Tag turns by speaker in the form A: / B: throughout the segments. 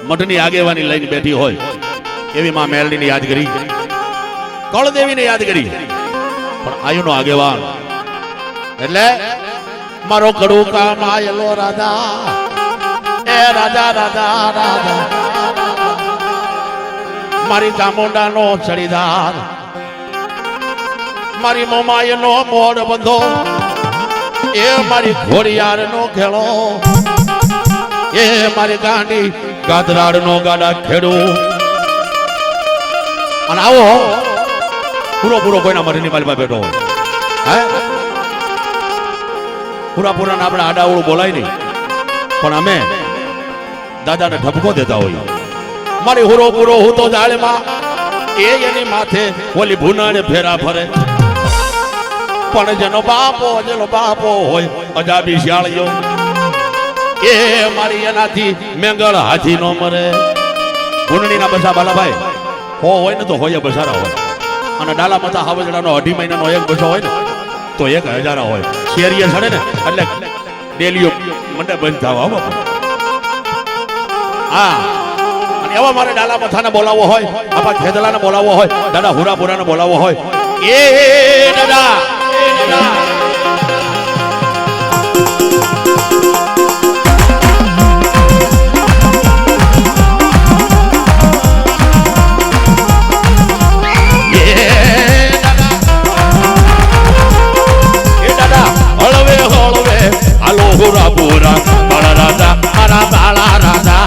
A: મઠની આગેવાની લઈને બેઠી હોય એવી માં મેલડીને યાદ કરી, કળદેવીને યાદ કરી, પણ આયુનો આગેવાન એટલે મારો કડું કામ આયેલો રાધા, એ રાધા રાધા રાધા, મારી ચામુંડાનો ચડીદાર, મારી મોમાયનો મોડ બંધો, એ મારી ઘોડિયારનો ખેડો, એ મારી ગાંડી ગાદરાડનો ગાડા ખેડું. અને આવો પૂરો કોઈના મઠની માલમાં બેઠો હોય, હે પૂરા આપણે આડાવડું બોલાય નહીં, પણ અમે દાદાને ઠપકો દેતા હોય. મારી પૂરો હું તો જાળેમાં એ એની માથે ઓલી ભૂનાને ફેરા ફરે, પણ જેનો બાપો હોય અજાબી શિયાળીઓ, એ મારી એનાથી મેંગળ હાથી નો મરે. ભૂનડીના બસા બાલાભાઈ હોય ને તો હોય બસારા હોય, અને ડાલા મથા હાવજડાનો 2.5 મહિનાનો એક બસો હોય ને તો 1000 હોય. શેરીએ સડે ને એટલે ડેલીઓ મંડે બંધ થવા હો બાપા. હા, અને એવા મારે ડાલા મથાને બોલાવવો હોય, આપા ખેદલાને બોલાવવો હોય, દાદા હુરાપુરાને બોલાવવો હોય, એ દાદા પૂરા બાળા રાજા, મારા બાળા રાજા.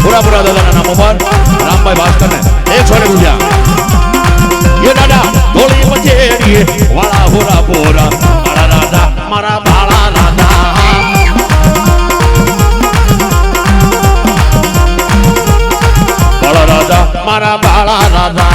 A: પૂરા દાદાના નામ ઉપર રામભાઈ ભાસ્કરને 100 રૂપિયા. એ દાદા ધોળી મચેરી વાળા પૂરા બાળા રાજા, મારા બાળા રાજા. મારા બાળા રાજા.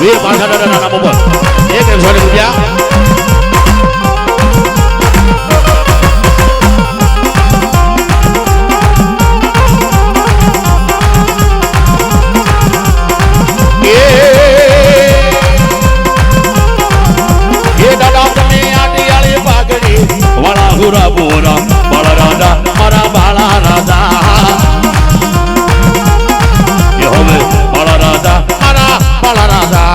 A: વીર પાછાના નામ ઉપર 100 રૂપિયા. એ દાદા તમે આટિયાળી પાઘડી વાળા હુરા બોરા બાળા રાજા, મારા બાળા રાજા. એ હવે બાળા રાજા, મારા બાળા રાજા.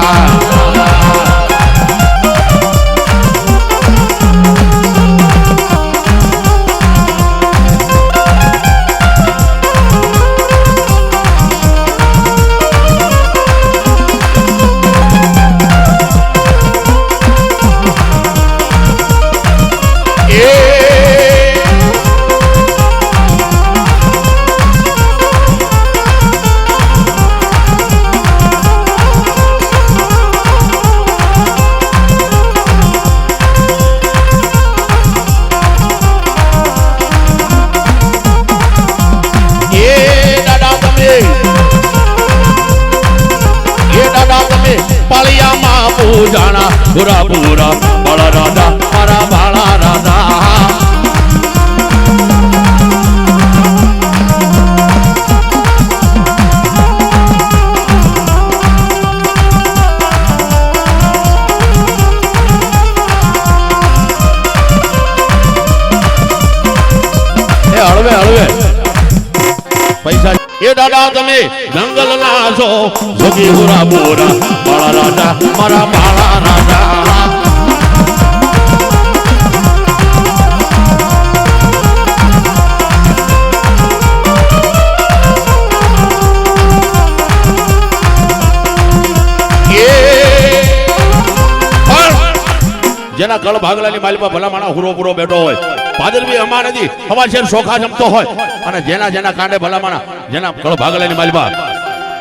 A: પૂજાણા પૂરા બાળા રાજા, મારા બાળા રાજા. એ હળવે પૈસા. એ દાદા તમે જંગલ ના છો, જોગી હુરા બોરા બાળા રાજા, મારા બાળા રાજા. એ જેના કળ ભાગલાની માલિપા ભલા માણા હુરો પૂરો બેઠો હોય ભાદરવી અમા નથી અમાર શેર સોખા જમતો હોય અને જેના કાંડે ભલા માણા જેના કળ ભાગલાની માલિપા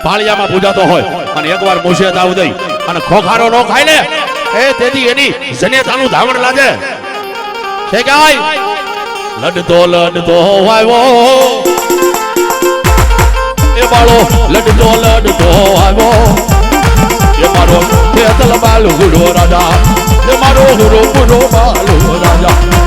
A: પાળિયામાં પૂજાતો હોય અને એકવાર મોશે તાવ દઈ અને ખોખારો નો ખાય ને એ તેથી એની જનેતાનું ધાવણ લાગે છે ગાય લડતો આવ્યો એ બાળો લડતો આવ્યો એ મારો ખેતલ બાલુ ગુડો રાજા એ મારો ગુડો બાલુ રાજા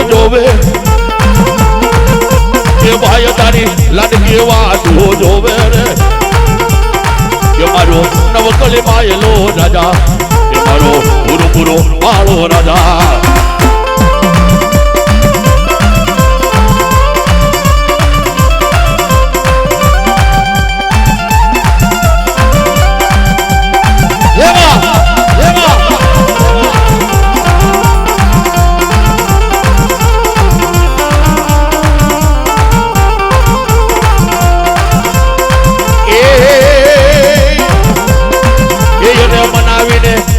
A: જોવે એ ભાઈ તારી લાડકી વાતો જોવે રે એ મારો નવકલી માયલો રાજા એ મારો પૂરો વાળો રાજા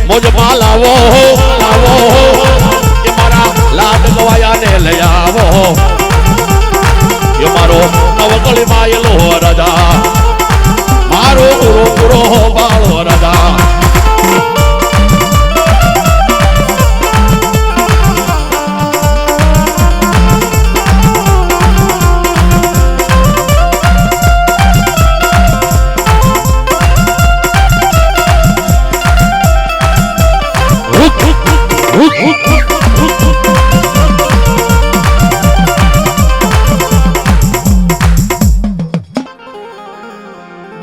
A: મોજમાં લાવો એ મારા લાડ ગવાયાને લઈ આવો એ મારો નવકળી માયલો રાજા મારો પૂરો બાળો રાજા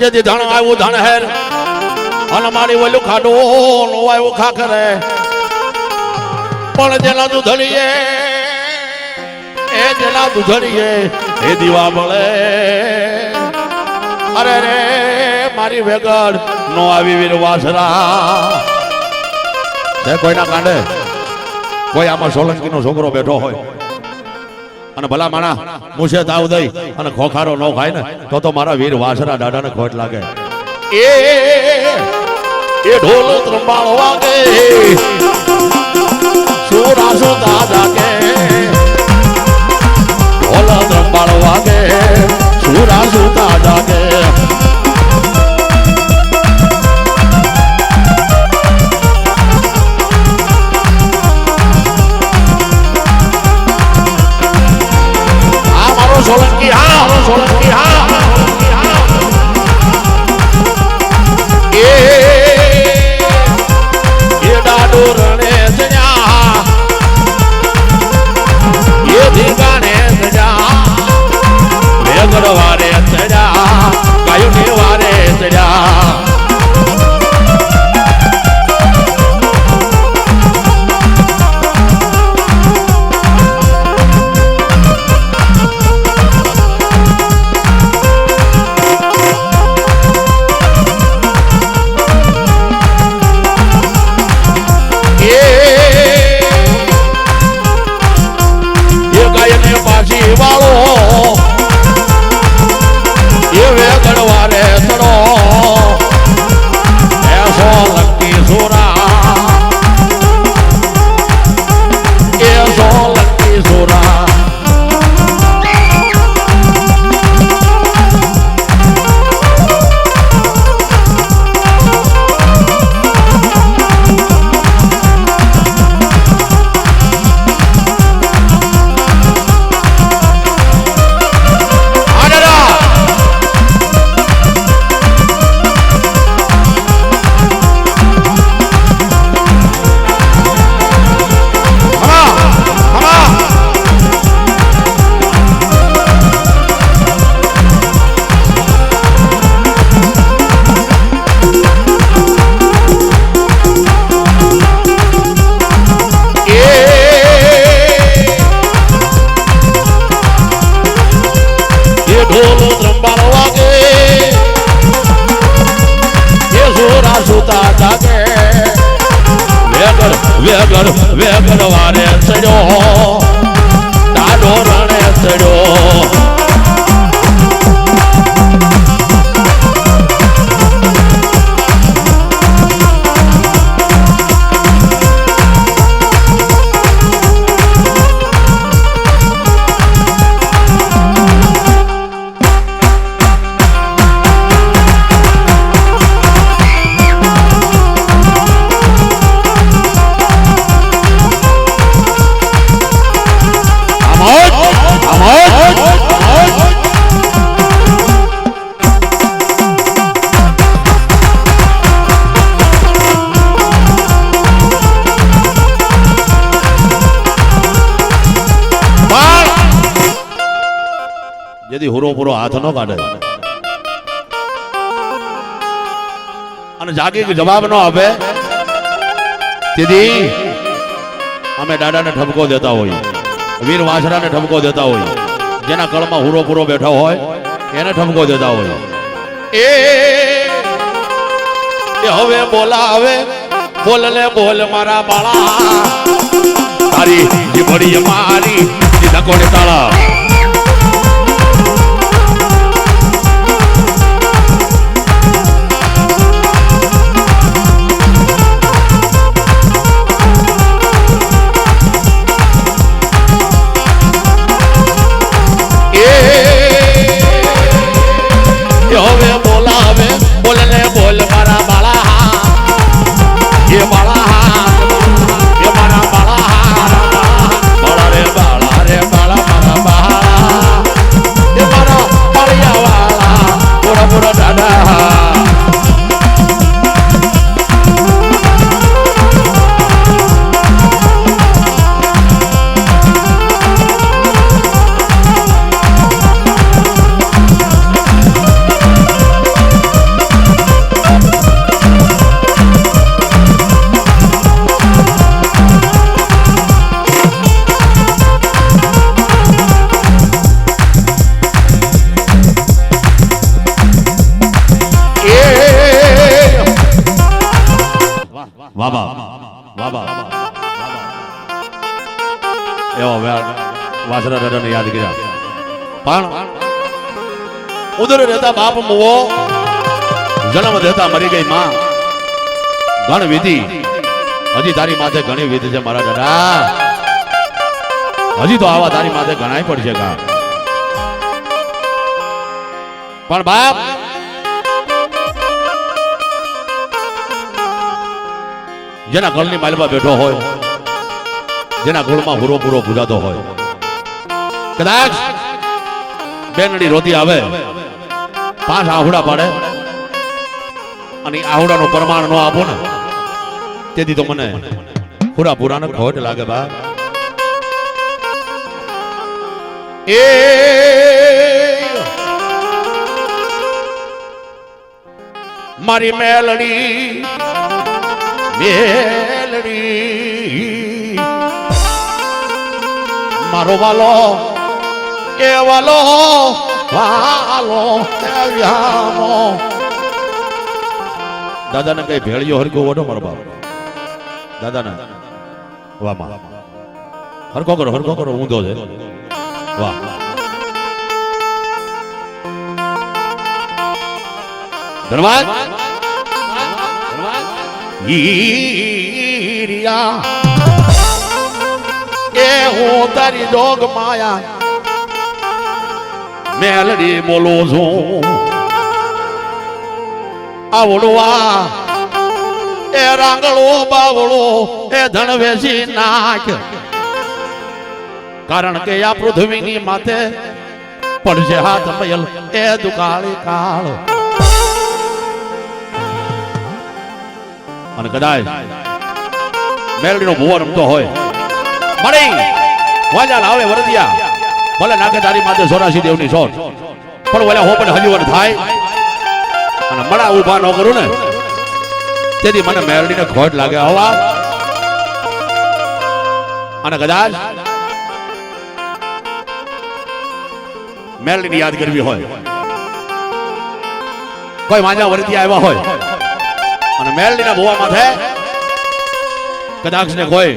A: જેથી ધણ આવ્યું ધણ હેર અને મારી ઓલું ખાડો નો આવ્યું ખાખરે પણ જેના દૂધડીએ એ જેના દૂધડીએ એ દીવા મળે અરે રે મારી વેગડ નો આવી વીર વાસરા છે કોઈના કાંડે કોઈ આમાં સોલંકી નો છોકરો બેઠો હોય અને ભલા માણા મુશે તાવ દઈ અને ખોખારો ન ખાય ને તો મારા વીર વાસરા દાદાને ખોટ લાગે એ ઢોલ ત્રંબાળો વાગે સુરાસો દાદા કે ઢોલ ત્રંબાળો વાગે સુરાસો દાદા કે સોલંકી હા એ ડાડો રણે સજા એ ધીગાને સજા વેગડ વારે સજા ગાયુને વારે સજા વેગર વારે ચડ્યો દાડો રણે ચડ્યો જેથી હુરો પૂરો હાથ ન કાઢે અને જાગી જવાબ ન આપે તેથી અમે દાદાને ઠપકો દેતા હોઈએ વીર વાછરાને ઠપકો દેતા હોઈએ જેના કળમાં હુરો પૂરો બેઠો હોય એને ઠપકો દેતા હોઈએ એ હવે બોલાવે બોલલે બોલ મારા બાળા તારી જીભડી મારી સીધા કોને તાળા હવે બોલાવે બોલને બોલ મારા બાળા એ બાળા એ મારા બાળા રે બાળા મારા બાળા એ મારા બાળિયા વાળા પૂરા પૂરા દાદા વાસરા દાદાને યાદ કર્યા પણ ઉદર રહેતા બાપ મુવો જન્મ દેતા મરી ગઈ માં ઘણ વિધિ હજી તારી માથે ઘણી વિધિ છે મારા દાદા હજી તો આવા તારી માથે ઘણાય પડશે કા પણ બાપ જેના ઘરની માલમાં બેઠો હોય જેના ગોળમાં હુરો પૂરો ભૂજાતો હોય કદાચ બેનડી રોતી આવે 5 આહુડા પાડે અને આહુડાનું પ્રમાણ ન આપો ને તેથી તો મને હુરા પૂરાને ખોટ લાગે બા એ મારી મેલડી મારો વાલો એ વાલો વાલો દાદાને કઈ ભેળિયો હરકો ઓઢો મારો બાપ દાદાને વાહ માં હરકો કરો ઊંધો છે વાહ ધન્યવાદ હીરિયા એ હું તારી જોગ માયા મેલડી બોલું છું આવડવા એ રાંગળો બાવળો એ ધણ વેચી નાખ કારણ કે આ પૃથ્વીની માથે પડશે હાથ મયલ એ દુકાળી કાળ અને કદાચ મેલડીનો ભૂવો રમતો હોય મળી વાજા લાવે વરદિયા ભલે નાખે તારી માથે 84 દેવની સોર પણ ઓલા હો પણ હજીવન થાય અને મડા ઊભા ન કરું ને તેથી મને મેલડીને ખોટ લાગે હવા અને કદાચ મેલડીની યાદ કરવી હોય કોઈ વાજા વરદિયા આવ્યા હોય અને મેલડીના ભૂવા માથે કદાચ ને કોઈ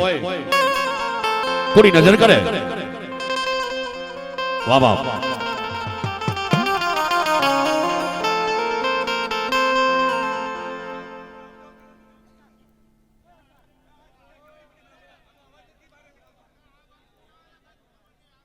A: પૂરી નજર કરે વાહ બાપ